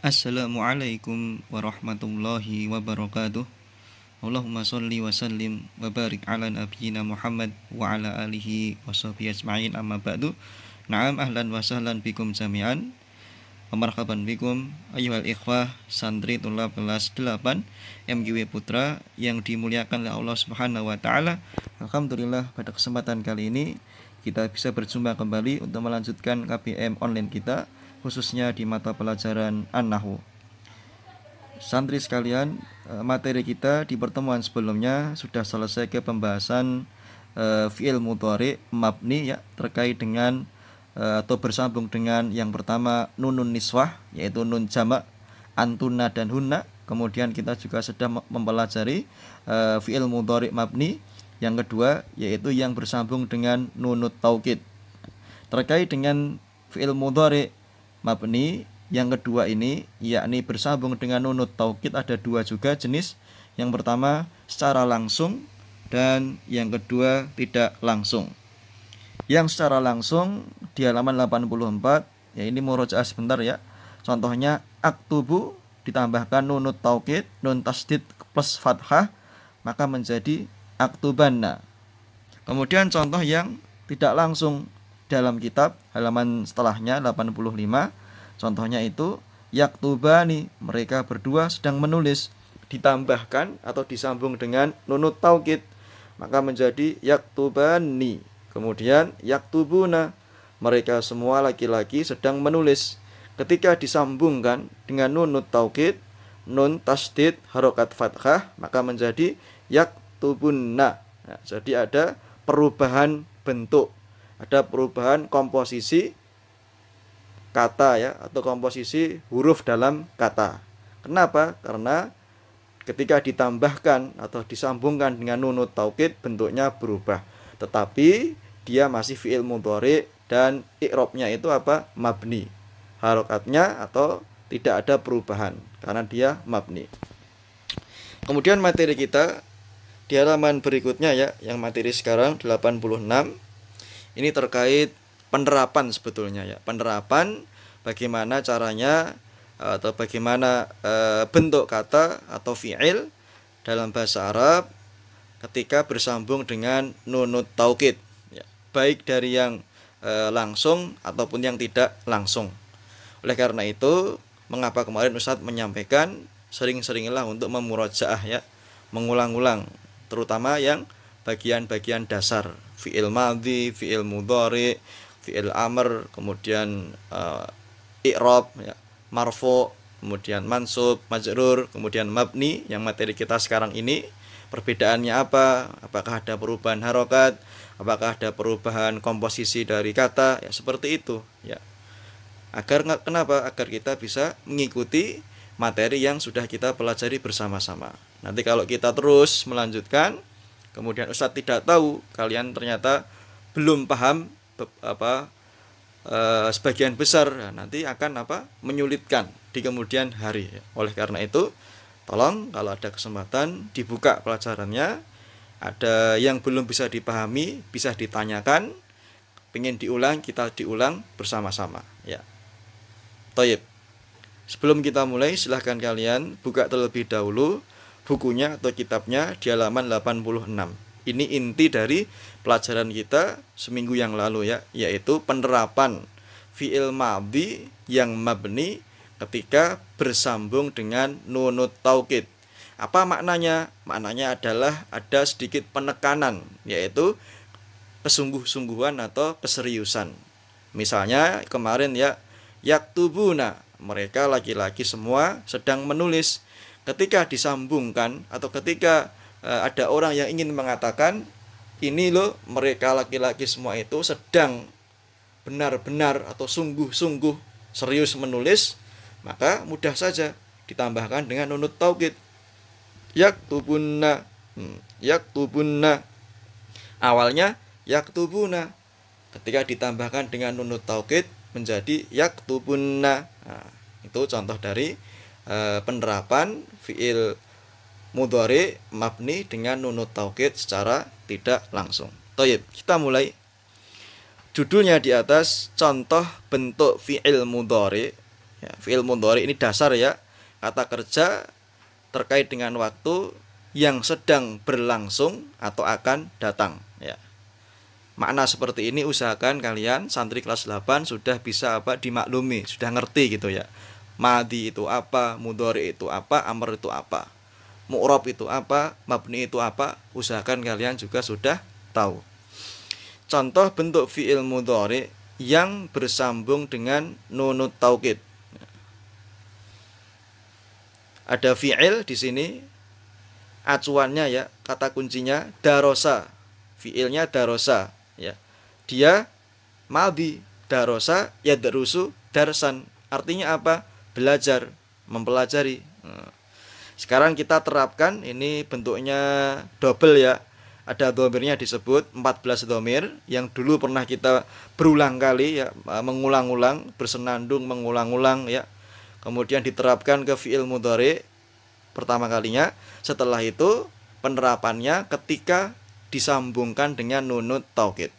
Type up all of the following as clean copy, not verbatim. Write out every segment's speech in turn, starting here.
Assalamualaikum warahmatullahi wabarakatuh. Allahumma sholli wa sallim wa barik ala nabiyyina Muhammad wa ala alihi wa sahbihi ajma'in, amma ba'du. Na'am, ahlan wa sahlan bikum jami'an. Marhaban bikum ayyuhal ikhwah santri tulab kelas 8 MGW Putra yang dimuliakan oleh Allah Subhanahu wa taala. Alhamdulillah, pada kesempatan kali ini kita bisa berjumpa kembali untuk melanjutkan KBM online kita, khususnya di mata pelajaran An-Nahwu. Santri sekalian, materi kita di pertemuan sebelumnya sudah selesai ke pembahasan fi'il mudhari mabni ya, terkait dengan atau bersambung dengan yang pertama nunun niswah, yaitu nun jamak antuna dan hunna. Kemudian kita juga sedang mempelajari fi'il mudhari mabni yang kedua, yaitu yang bersambung dengan nunut taukid. Terkait dengan fi'il mudhari mabni yang kedua ini, yakni bersambung dengan nunut taukid, ada dua juga jenis. Yang pertama secara langsung dan yang kedua tidak langsung. Yang secara langsung di halaman 84, ya ini murojaah sebentar ya. Contohnya aktubu ditambahkan nunut taukid, nun tasdid plus fathah, maka menjadi aktubanna. Kemudian contoh yang tidak langsung dalam kitab halaman setelahnya 85, contohnya itu yaktubani, mereka berdua sedang menulis, ditambahkan atau disambung dengan nunut taukid, maka menjadi yaktubani. Kemudian yaktubuna, mereka semua laki-laki sedang menulis. Ketika disambungkan dengan nunut taukid, nun tasdid harokat fathah, maka menjadi yaktubunna. Nah, jadi ada perubahan bentuk, ada perubahan komposisi kata ya, atau komposisi huruf dalam kata. Kenapa? Karena ketika ditambahkan atau disambungkan dengan nunut taukid, bentuknya berubah, tetapi dia masih fi'il mudhari dan i'rabnya itu apa? Mabni. Harokatnya atau tidak ada perubahan karena dia mabni. Kemudian materi kita di halaman berikutnya ya, yang materi sekarang 86, ini terkait penerapan sebetulnya ya. Penerapan bagaimana caranya atau bagaimana bentuk kata atau fi'il dalam bahasa Arab ketika bersambung dengan nunut taukid ya, baik dari yang langsung ataupun yang tidak langsung. Oleh karena itu, mengapa kemarin Ustadz menyampaikan sering-seringlah untuk memurojaah ya, mengulang-ulang, terutama yang bagian-bagian dasar, fi'il madhi, fi'il mudhari, fi'il amr, kemudian i'rab ya, marfu, kemudian mansub, majrur, kemudian mabni. Yang materi kita sekarang ini perbedaannya apa? Apakah ada perubahan harokat? Apakah ada perubahan komposisi dari kata? Ya seperti itu ya. Kenapa? Agar kita bisa mengikuti materi yang sudah kita pelajari bersama-sama. Nanti kalau kita terus melanjutkan, kemudian Ustadz tidak tahu, kalian ternyata belum paham sebagian besar, nanti akan menyulitkan di kemudian hari. Oleh karena itu, tolong kalau ada kesempatan dibuka pelajarannya, ada yang belum bisa dipahami bisa ditanyakan, pengen diulang kita diulang bersama-sama ya. Toyib. Sebelum kita mulai, silahkan kalian buka terlebih dahulu bukunya atau kitabnya di halaman 86. Ini inti dari pelajaran kita seminggu yang lalu ya, yaitu penerapan fi'il madhi yang mabni ketika bersambung dengan nunut taukid. Apa maknanya? Maknanya adalah ada sedikit penekanan, yaitu kesungguh-sungguhan atau keseriusan. Misalnya kemarin ya, yaktubuna, mereka laki-laki semua sedang menulis. Ketika disambungkan atau ketika ada orang yang ingin mengatakan, ini loh mereka laki-laki semua itu sedang benar-benar atau sungguh-sungguh serius menulis, maka mudah saja ditambahkan dengan nunut taukid. Yaktubunna, yaktubunna. Awalnya yaktubuna, ketika ditambahkan dengan nunut taukid menjadi yaktubunna. Nah, itu contoh dari penerapan fi'il mudhari mabni dengan nunut taukid secara tidak langsung. Toyib, kita mulai. Judulnya di atas, contoh bentuk fi'il mudhari Ya, fi'il mudhari ini dasar ya, kata kerja terkait dengan waktu yang sedang berlangsung atau akan datang ya. Makna seperti ini usahakan kalian santri kelas 8 sudah bisa dimaklumi, sudah ngerti gitu ya. Madi itu apa, mudhari itu apa, amr itu apa, mu'rab itu apa, mabni itu apa, usahakan kalian juga sudah tahu. Contoh bentuk fi'il mudhari yang bersambung dengan nunut taukid. Ada fi'il di sini, acuannya ya, kata kuncinya darosa. Fi'ilnya darosa ya. Dia madhi, darosa yadrusu darsan. Artinya apa? Belajar, mempelajari. Sekarang kita terapkan, ini bentuknya double ya. Ada domirnya disebut 14 domir yang dulu pernah kita berulang kali ya, mengulang-ulang, bersenandung mengulang-ulang ya. Kemudian diterapkan ke fi'il mudhari pertama kalinya. Setelah itu penerapannya ketika disambungkan dengan nunut taukid.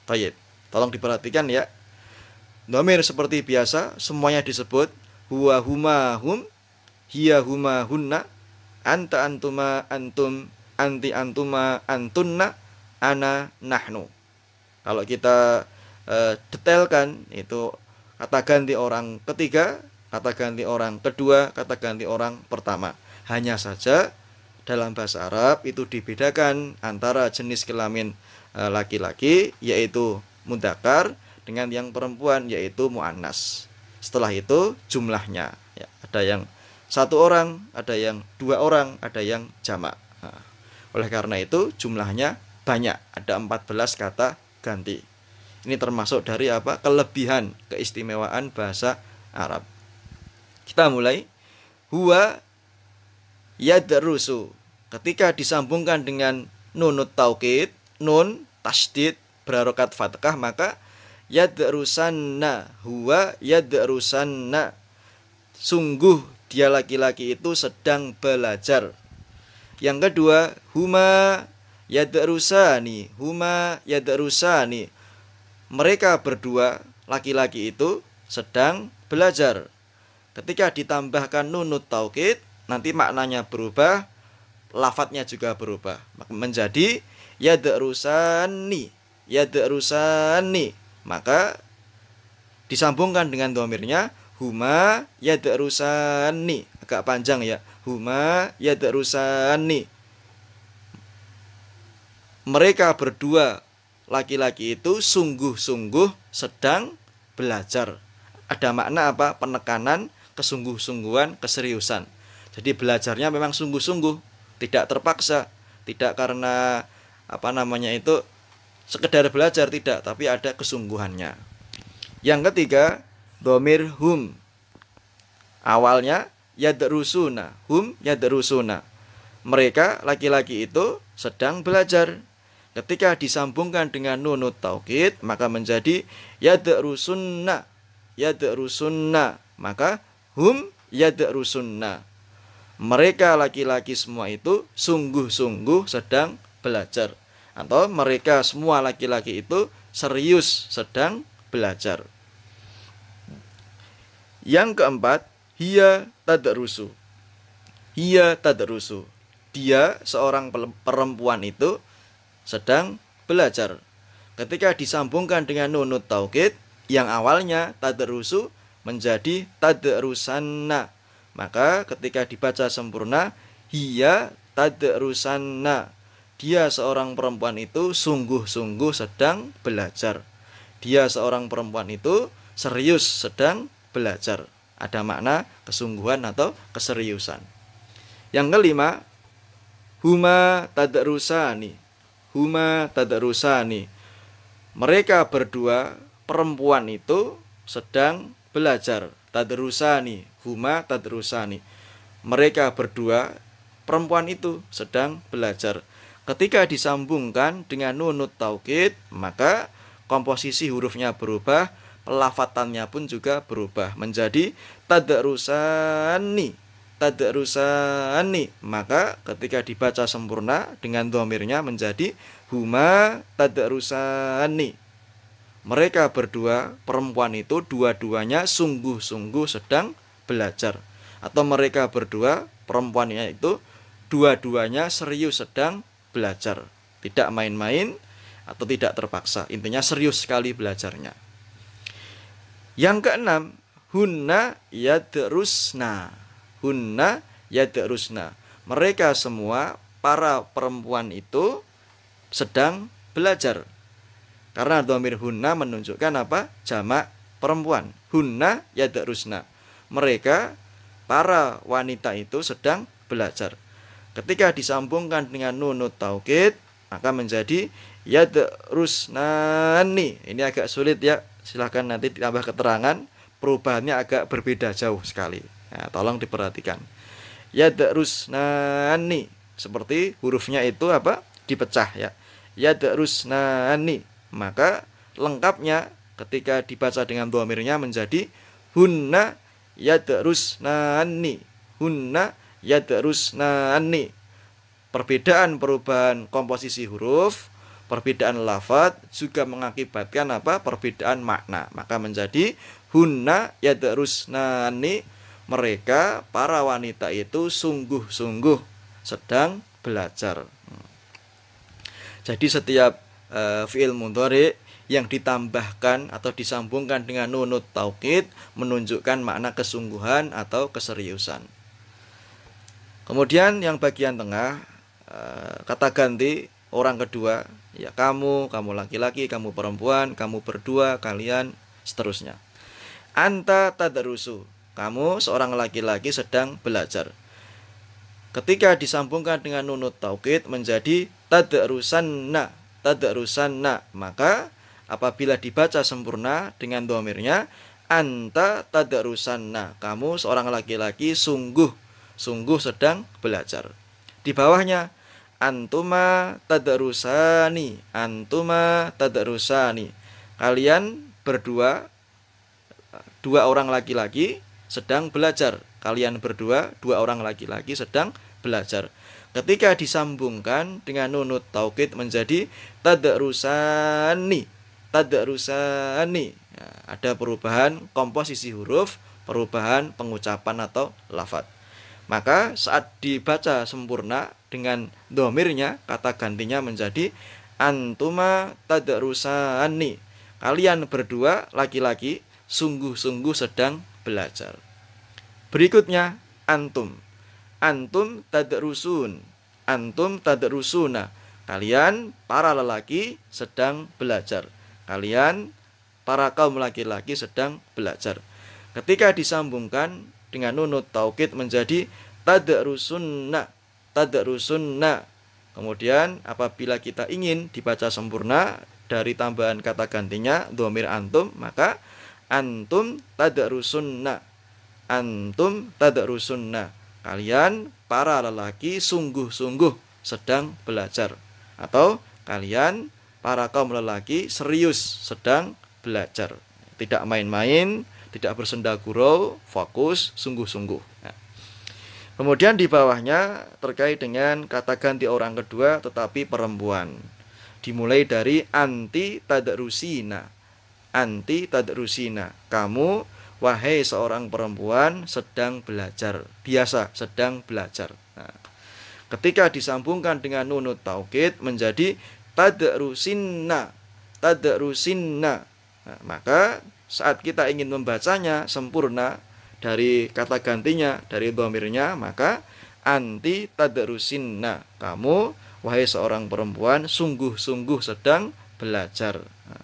Baik, tolong diperhatikan ya. Domir seperti biasa semuanya disebut huwa huma hum, hiya huma hunna, anta antuma antum, anti antuma antunna, ana nahnu. Kalau kita detailkan itu kata ganti orang ketiga, kata ganti orang kedua, kata ganti orang pertama. Hanya saja dalam bahasa Arab itu dibedakan antara jenis kelamin laki-laki yaitu mudzakkar dengan yang perempuan yaitu muannas. Setelah itu jumlahnya ya, ada yang satu orang, ada yang dua orang, ada yang jamak. Nah, oleh karena itu jumlahnya banyak, ada 14 kata ganti. Ini termasuk dari kelebihan, keistimewaan bahasa Arab. Kita mulai. Huwa yadrusu. Ketika disambungkan dengan nunut taukid, nun tasdid berharokat fathah, maka yadrusanna, huwa yadrusanna, sungguh dia laki-laki itu sedang belajar. Yang kedua, huma yadrusani, huma yadrusani, mereka berdua laki-laki itu sedang belajar. Ketika ditambahkan nunut taukid, nanti maknanya berubah, lafadznya juga berubah, menjadi yadrusani, yadrusani. Maka disambungkan dengan domirnya huma yadrusani, agak panjang ya, huma yadrusani, mereka berdua laki-laki itu sungguh-sungguh sedang belajar. Ada makna penekanan, kesungguh-sungguhan, keseriusan. Jadi belajarnya memang sungguh-sungguh, tidak terpaksa, tidak karena sekedar belajar, tidak, tapi ada kesungguhannya. Yang ketiga, domir hum. Awalnya yadrusuna, hum yadrusuna, mereka laki-laki itu sedang belajar. Ketika disambungkan dengan nunut taukid, maka menjadi yadrusunna, yadrusunna, maka hum yadrusunna, mereka laki-laki semua itu sungguh-sungguh sedang belajar, atau mereka semua laki-laki itu serius sedang belajar. Yang keempat, hiya tadrusu. Hiya tadrusu, dia seorang perempuan itu sedang belajar. Ketika disambungkan dengan nunut taukid yang awalnya tadrusu menjadi tadrusanna, maka ketika dibaca sempurna hiya tadrusanna, dia seorang perempuan itu sungguh-sungguh sedang belajar. Dia seorang perempuan itu serius sedang belajar. Ada makna kesungguhan atau keseriusan. Yang kelima, huma tadrusani. Huma tadrusani, mereka berdua perempuan itu sedang belajar. Tadrusani, huma tadrusani, mereka berdua perempuan itu sedang belajar. Ketika disambungkan dengan nunut taukid, maka komposisi hurufnya berubah, pelafatannya pun juga berubah menjadi tadrusani, tadrusani. Maka ketika dibaca sempurna dengan dhamirnya menjadi huma tadrusani, Mereka berdua, perempuan itu dua-duanya sungguh-sungguh sedang belajar. Atau mereka berdua, perempuannya itu dua-duanya serius sedang belajar. Tidak main-main atau tidak terpaksa. Intinya serius sekali belajarnya. Yang keenam, hunna yadrusna. Hunna yadrusna. Mereka semua, para perempuan itu sedang belajar. Karena dhamir hunna menunjukkan apa? Jamak perempuan. Hunna yadrusna. Mereka, para wanita itu sedang belajar. Ketika disambungkan dengan nunut taukid, maka menjadi yadrusnani. Ini agak sulit ya. Silahkan nanti ditambah keterangan. Perubahannya agak berbeda jauh sekali. Nah, tolong diperhatikan. Yadrusnani. Seperti hurufnya itu apa? Dipecah ya. Yadrusnani. Maka lengkapnya ketika dibaca dengan dhamirnya menjadi hunna yadrusnani. Hunna yadrusnani. Perbedaan perubahan komposisi huruf, perbedaan lafadz juga mengakibatkan apa? Perbedaan makna. Maka menjadi hunna yadrusnani. Mereka, para wanita itu sungguh-sungguh sedang belajar. Jadi setiap fi'il mudhari yang ditambahkan atau disambungkan dengan nunut taukid menunjukkan makna kesungguhan atau keseriusan. Kemudian yang bagian tengah, kata ganti orang kedua, ya kamu laki-laki, kamu perempuan, kamu berdua, kalian, seterusnya. Anta tadrusu, kamu seorang laki-laki sedang belajar. Ketika disambungkan dengan nunut taukid menjadi tadrusanna. Tadrusanna, maka apabila dibaca sempurna dengan dhamirnya anta tadrusanna, kamu seorang laki-laki sungguh sedang belajar. Di bawahnya antuma tadrusani, antuma tadrusani, kalian berdua, dua orang laki-laki sedang belajar. Kalian berdua, dua orang laki-laki sedang belajar. Ketika disambungkan dengan nunut taukid menjadi tadrusani. Tadrusani. Ya, ada perubahan komposisi huruf, perubahan pengucapan atau lafadz. Maka saat dibaca sempurna dengan dhamirnya, kata gantinya menjadi antuma tadrusani. Kalian berdua laki-laki sungguh-sungguh sedang belajar. Berikutnya antum. Antum tadrusun. Antum tadrusuna. Kalian para lelaki sedang belajar. Kalian para kaum laki-laki sedang belajar. Ketika disambungkan dengan nunut taukid menjadi tadrusunna. Tadrusunna. Kemudian apabila kita ingin dibaca sempurna dari tambahan kata gantinya dhamir antum, maka antum tadrusunna. Antum tadrusunna. Kalian para lelaki sungguh-sungguh sedang belajar. Atau kalian para kaum lelaki serius sedang belajar. Tidak main-main, tidak bersenda gurau, fokus, sungguh-sungguh. Nah. Kemudian di bawahnya terkait dengan kata ganti orang kedua tetapi perempuan. Dimulai dari anti tadrusina. Anti tadrusina. Kamu, wahai seorang perempuan sedang belajar. Biasa sedang belajar. Nah, ketika disambungkan dengan nunut taukid menjadi tadrusinna. Tadrusinna. Nah, maka saat kita ingin membacanya sempurna dari kata gantinya, dari dhamirnya, maka anti tadrusinna. Kamu, wahai seorang perempuan sungguh-sungguh sedang belajar. Nah.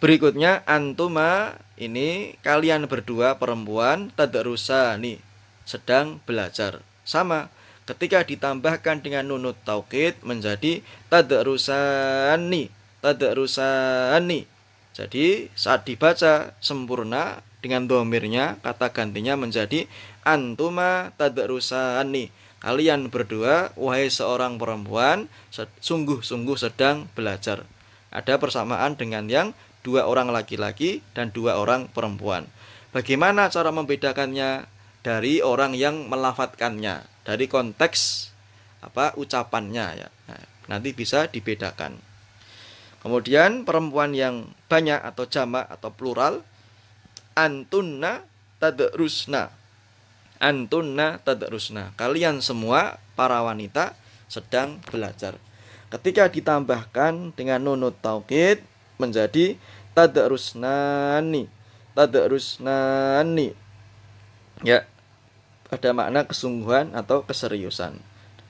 Berikutnya antuma, ini kalian berdua perempuan tadrusani sedang belajar. Sama, ketika ditambahkan dengan nunut taukid menjadi tadrusani. Tadrusani. Jadi saat dibaca sempurna dengan dhamirnya, kata gantinya menjadi antuma tadrusani. Kalian berdua, wahai seorang perempuan sungguh-sungguh sedang belajar. Ada persamaan dengan yang dua orang laki-laki dan dua orang perempuan. Bagaimana cara membedakannya dari orang yang melafadzkannya, dari konteks ucapannya ya. Nah, nanti bisa dibedakan. Kemudian perempuan yang banyak atau jamak atau plural, antunna tadrusna. Antunna tadrusna. Kalian semua para wanita sedang belajar. Ketika ditambahkan dengan nunut taukid menjadi tadrusnani. Tadrusnani. Ya, ada makna kesungguhan atau keseriusan.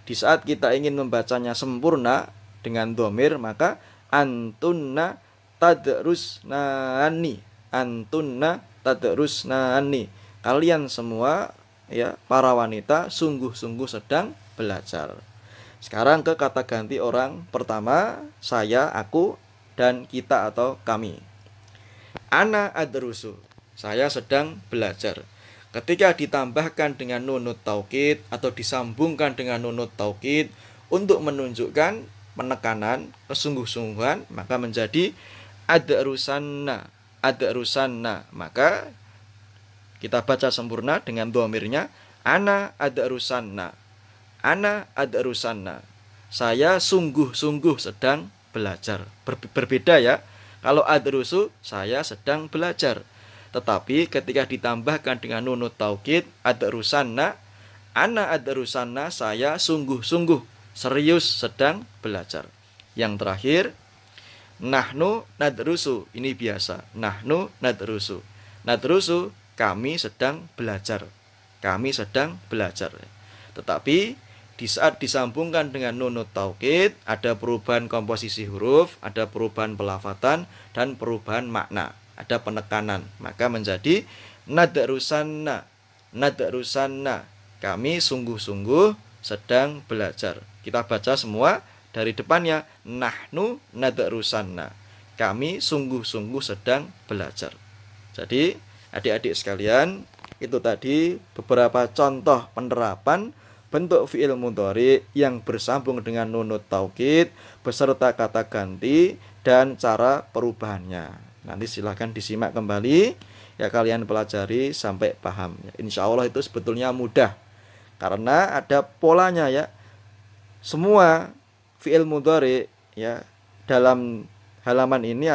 Di saat kita ingin membacanya sempurna dengan dhamir, maka antunna tadrusnani. Antunna tadrusnani. Kalian semua, ya, para wanita sungguh-sungguh sedang belajar. Sekarang ke kata ganti orang pertama, saya, aku, dan kita atau kami. Ana adrusu, saya sedang belajar. Ketika ditambahkan dengan nunut taukid atau disambungkan dengan nunut taukid untuk menunjukkan penekanan, kesungguh-sungguhan, maka menjadi adrusanna. Adrusanna. Maka kita baca sempurna dengan dhamirnya ana adrusanna. Ana adrusanna. Saya sungguh-sungguh sedang belajar. Berbeda ya. Kalau adrusu, saya sedang belajar. Tetapi ketika ditambahkan dengan nunut taukid adrusanna, ana adrusanna, saya sungguh-sungguh serius sedang belajar. Yang terakhir, nahnu nadrusu. Ini biasa. Nahnu nadrusu. Nadrusu, kami sedang belajar. Kami sedang belajar. Tetapi di saat disambungkan dengan nunut taukid, ada perubahan komposisi huruf, ada perubahan pelafatan, dan perubahan makna, ada penekanan. Maka menjadi nadrusanna. Nadrusanna, kami sungguh-sungguh sedang belajar. Kita baca semua dari depannya, nahnu nadrusanna, kami sungguh-sungguh sedang belajar. Jadi adik-adik sekalian, itu tadi beberapa contoh penerapan bentuk fi'il mudhari yang bersambung dengan nunut taukid beserta kata ganti dan cara perubahannya. Nanti silahkan disimak kembali, ya, kalian pelajari sampai paham. Insya Allah itu sebetulnya mudah karena ada polanya, ya. Semua fi'il mudhari, ya, dalam halaman ini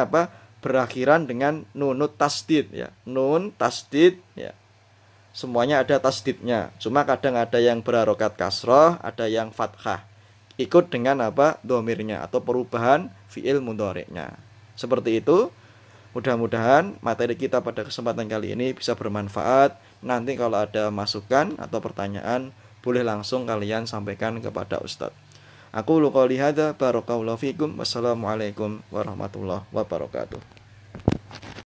berakhiran dengan nunut tasdid, ya. Nun tasdid, ya. Semuanya ada tasdidnya. Cuma kadang ada yang berharokat kasroh, ada yang fathah. Ikut dengan dhamirnya atau perubahan fi'il mudhari'nya. Seperti itu. Mudah-mudahan materi kita pada kesempatan kali ini bisa bermanfaat. Nanti kalau ada masukan atau pertanyaan, boleh langsung kalian sampaikan kepada Ustadz. Aku qouli hadza, barakallahu fikum. Wassalamualaikum warahmatullahi wabarakatuh.